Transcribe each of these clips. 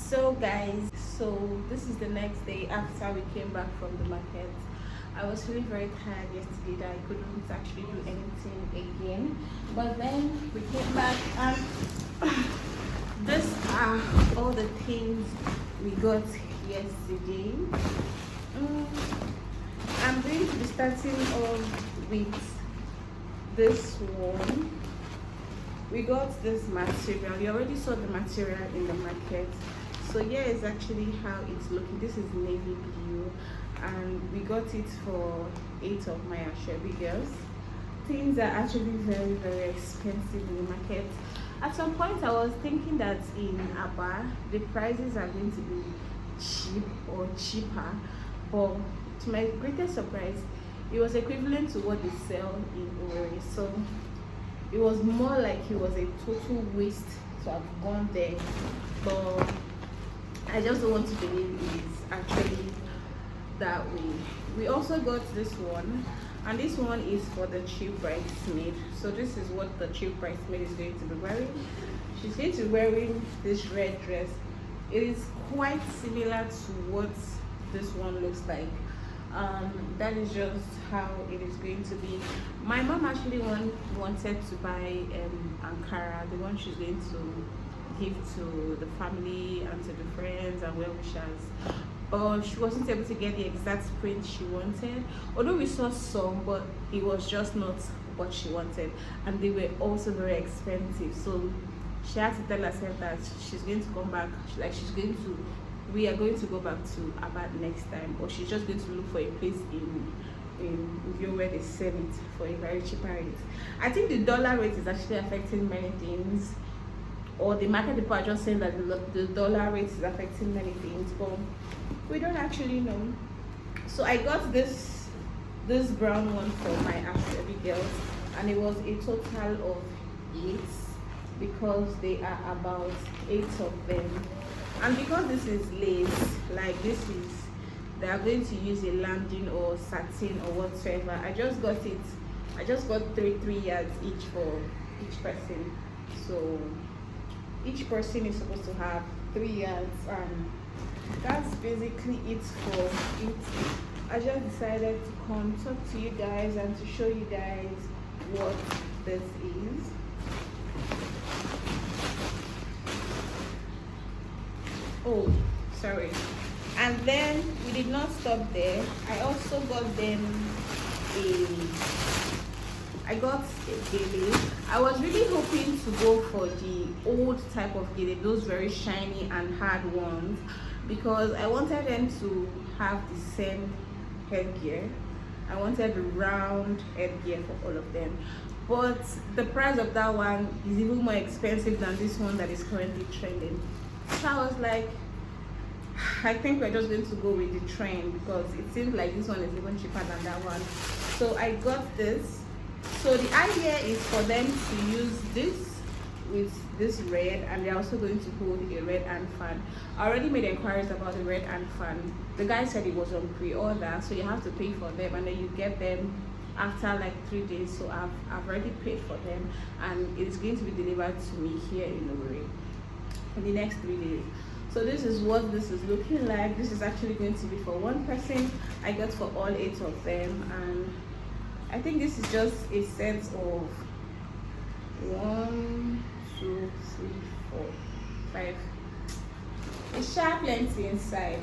So guys, this is the next day after we came back from the market. I was feeling very tired yesterday that I couldn't actually do anything again, but then we came back and these are all the things we got yesterday. I'm going to be starting off with this one. We got this material. You already saw the material in the market, so here is actually how it's looking. This is navy blue and we got it for 8 of my Ashwebi girls. Things are actually very expensive in the market. At some point I was thinking that in Aba the prices are going to be cheap or cheaper, but to my greatest surprise it was equivalent to what they sell in Owerri. So it was more like it was a total waste to have gone there, but I just don't want to believe it's actually that way. We also got this one, and this one is for the chief bridesmaid. So this is what the chief bridesmaid is going to be wearing. She's going to be wearing this red dress. It is quite similar to what this one looks like. That is just how it is going to be. My mom actually wanted to buy Ankara, the one she's going to give to the family and to the friends and well wishers, but she wasn't able to get the exact print she wanted, although we saw some, but it was just not what she wanted, and they were also very expensive. So she had to tell herself that she's going to come back, we are going to go back to Abad next time, or she's just going to look for a place in Uvio where they sell it for a very cheaper rate. I think the dollar rate is actually affecting many things, or the market people are just saying that the dollar rate is affecting many things, but we don't actually know. So I got this brown one for my Ashwebi girls, and it was a total of 8 because they are about 8 of them. And because this is lace, like they are going to use a lambing or satin or whatsoever. I just got 3 yards each for each person. So each person is supposed to have 3 yards, and that's basically it for it. I just decided to come talk to you guys and to show you guys what this is. Oh, sorry. And then we did not stop there. I also got them I got a gele. I was really hoping to go for the old type of gele, those very shiny and hard ones, because I wanted them to have the same headgear. I wanted the round headgear for all of them, but the price of that one is even more expensive than this one that is currently trending. So I was like, I think we're just going to go with the trend, because it seems like this one is even cheaper than that one. So I got this. So the idea is for them to use this with this red, and they're also going to hold a red and fan. I already made inquiries about the red and fan. The guy said it was on pre-order, so you have to pay for them, and then you get them after like 3 days. So I've already paid for them, and it is going to be delivered to me here in Owerri in the next 3 days. So this is what this is looking like. This is actually going to be for one person. I got for all 8 of them, and I think this is just a set of 1, 2, 3, 4, 5. It's sharp plenty inside.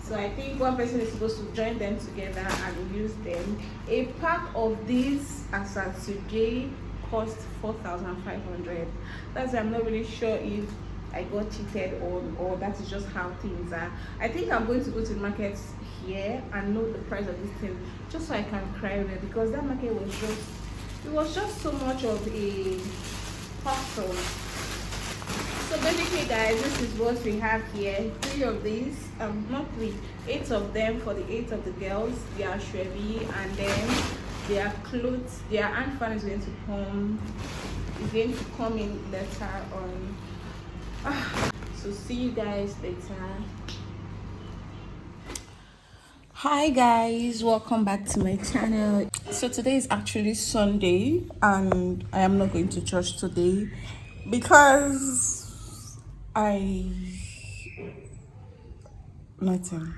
So I think one person is supposed to join them together and use them. A pack of these as of today cost 4,500. That's why I'm not really sure if I got cheated on, or that is just how things are. I think I'm going to go to the market here and know the price of this thing, just so I can cry with it, because that market was just so much of a hustle. So basically guys, this is what we have here. 3 of these, not 3, 8 of them for the 8 of the girls. They are Ashwebi, and then their clothes, their hand fan is going to come in later on. So see you guys later. Hi guys, welcome back to my channel. So today is actually Sunday, and I am not going to church today because I Nothing.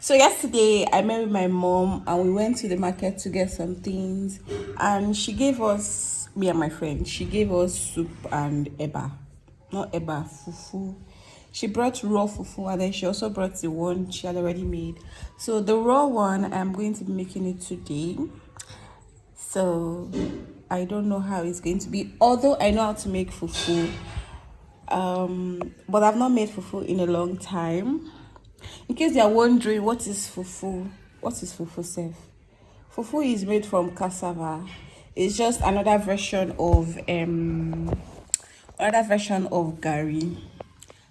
So yesterday I met with my mom and we went to the market to get some things, and she gave us, me and my friend, she gave us soup and eba. Not eba, fufu. She brought raw fufu and then she also brought the one she had already made. So the raw one I'm going to be making it today. So I don't know how it's going to be. Although I know how to make fufu, but I've not made fufu in a long time. In case you're wondering what is fufu, what is fufu self? Fufu is made from cassava. It's just another version of gari.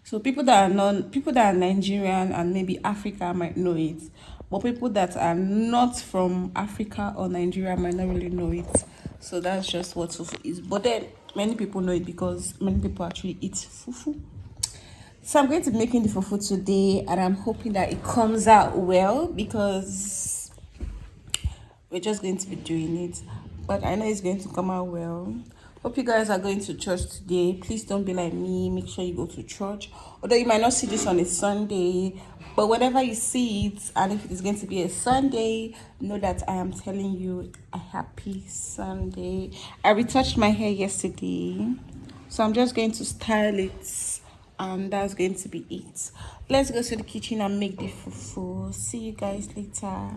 So people that are Nigerian and maybe Africa might know it, but people that are not from Africa or Nigeria might not really know it. So that's just what fufu is. But then many people know it because many people actually eat fufu. So I'm going to be making the fufu today, and I'm hoping that it comes out well because we're just going to be doing it. But I know it's going to come out well. Hope you guys are going to church today. Please don't be like me. Make sure you go to church. Although you might not see this on a Sunday, but whenever you see it, and if it is going to be a Sunday, know that I am telling you a happy Sunday. I retouched my hair yesterday, so I'm just going to style it, and that's going to be it. Let's go to the kitchen and make the fufu. See you guys later.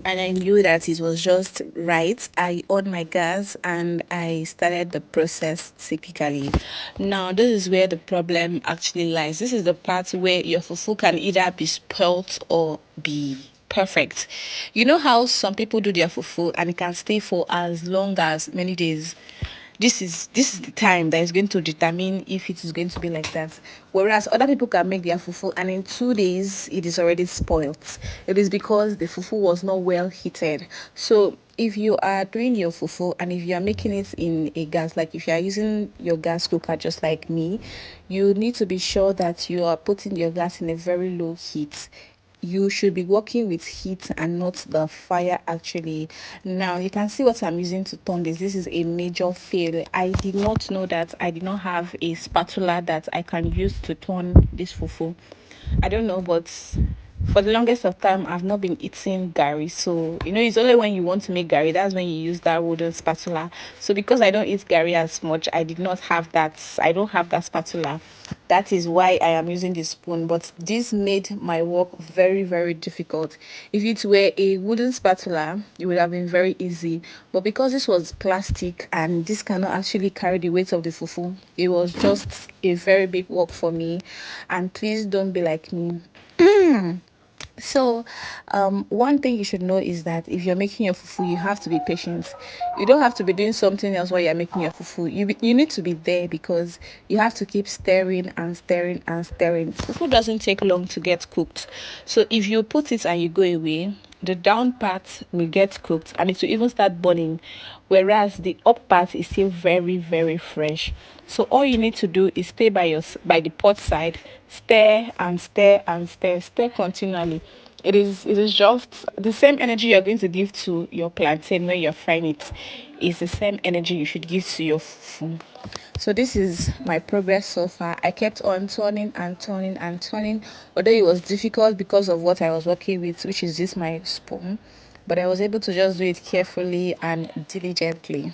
I knew that it was just right. I on my gas and I started the process typically. Now, this is where the problem actually lies. This is the part where your fufu can either be spoilt or be perfect. You know how some people do their fufu and it can stay for as long as many days. this is the time that is going to determine if it is going to be like that. Whereas other people can make their fufu and in 2 days it is already spoiled. It is because the fufu was not well heated. So if you are doing your fufu and if you are making it in a gas, like if you are using your gas cooker just like me, you need to be sure that you are putting your gas in a very low heat. You should be working with heat and not the fire actually. Now you can see what I'm using to turn this. This is a major fail. I did not know that I did not have a spatula that I can use to turn this fufu. I don't know, but for the longest of time I've not been eating gari. So it's only when you want to make gari that's when you use that wooden spatula. So because I don't eat gari as much, I don't have that spatula. That is why I am using the spoon. But this made my work very, very difficult. If it were a wooden spatula, it would have been very easy. But because this was plastic and this cannot actually carry the weight of the fufu, it was just a very big work for me. And please don't be like me. So, one thing you should know is that if you're making your fufu, you have to be patient. You don't have to be doing something else while you're making your fufu. You need to be there because you have to keep stirring and stirring and stirring. Fufu doesn't take long to get cooked. So if you put it and you go away, the down part will get cooked and it will even start burning, whereas the up part is still very, very fresh. So all you need to do is stay by the pot side, stir and stir and stir continually. It is just the same energy you're going to give to your plantain when you're frying it is the same energy you should give to your fufu. So this is my progress so far. I kept on turning and turning and turning, although it was difficult because of what I was working with, which is this my spoon. But I was able to just do it carefully and diligently.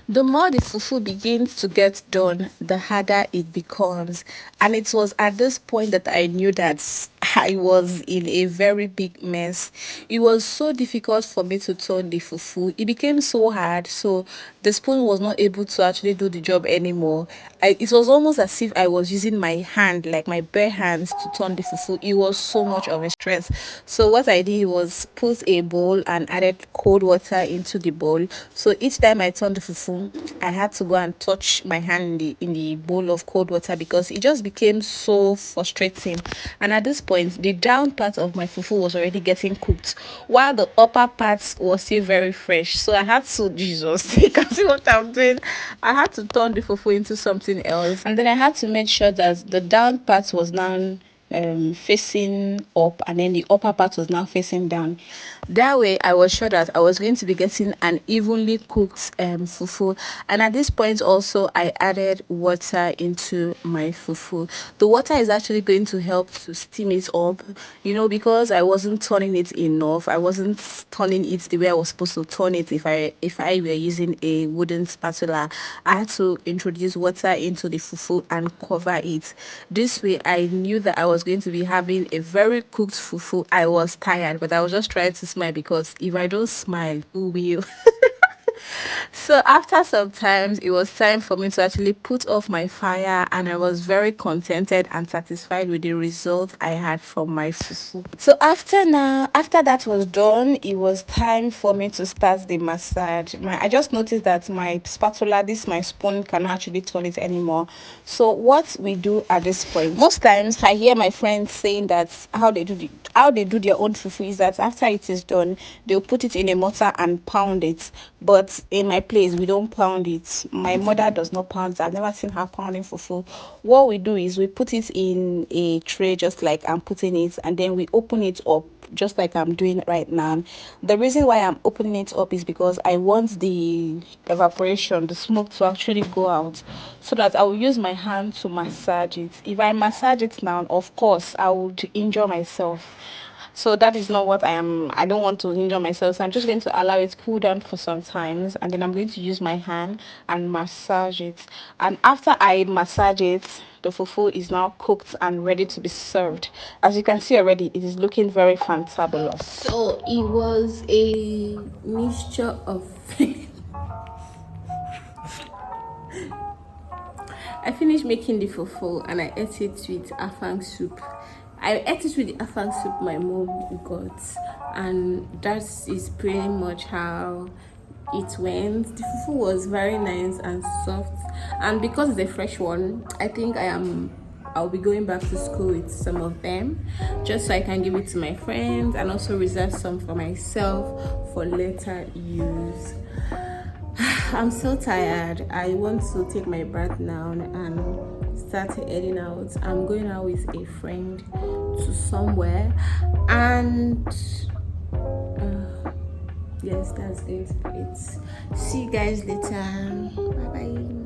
The more the fufu begins to get done, the harder it becomes. And it was at this point that I knew that I was in a very big mess. It was so difficult for me to turn the fufu. It became so hard. So the spoon was not able to actually do the job anymore. It was almost as if I was using my hand, like my bare hands, to turn the fufu. It was so much of a stress. So what I did was put a bowl and added cold water into the bowl. So each time I turned the fufu, I had to go and touch my hand in the bowl of cold water because it just became so frustrating. And at this point, the down part of my fufu was already getting cooked, while the upper part was still very fresh. So I had to, Jesus, you can see what I'm doing. I had to turn the fufu into something else, and then I had to make sure that the down part was now facing up and then the upper part was now facing down. That way I was sure that I was going to be getting an evenly cooked fufu. And at this point also I added water into my fufu. The water is actually going to help to steam it up, because I wasn't turning it enough. I wasn't turning it the way I was supposed to turn it. If I were using a wooden spatula, I had to introduce water into the fufu and cover it. This way I knew that I was going to be having a very cooked fufu. I was tired, but I was just trying to smile because if I don't smile, who will? So after some times, it was time for me to actually put off my fire, and I was very contented and satisfied with the result I had from my fufu. So after that was done, it was time for me to start the massage. I just noticed that my spatula, this my spoon, cannot actually turn it anymore. So what we do at this point, most times I hear my friends saying that how they do their own fufu is that after it is done, they'll put it in a mortar and pound it. But in my place, we don't pound it. My mother does not pound it. I've never seen her pounding fufu. What we do is we put it in a tray, just like I'm putting it, and then we open it up, just like I'm doing right now. The reason why I'm opening it up is because I want the evaporation, the smoke, to actually go out, so that I will use my hand to massage it. If I massage it now, of course I would injure myself. So that is not what I don't want to injure myself. So I'm just going to allow it cool down for some times, and then I'm going to use my hand and massage it. And after I massage it, the fufu is now cooked and ready to be served. As you can see already, it is looking very fantabulous. So it was a mixture of I finished making the fufu and I ate it with afang soup. I ate it with the afang soup my mom got, and that is pretty much how it went. The fufu was very nice and soft, and because it's a fresh one, I think I'll be going back to school with some of them, just so I can give it to my friends and also reserve some for myself for later use. I'm so tired. I want to take my bath now and start heading out. I'm going out with a friend to somewhere, and yes, that's going to be it. See you guys later. Bye bye.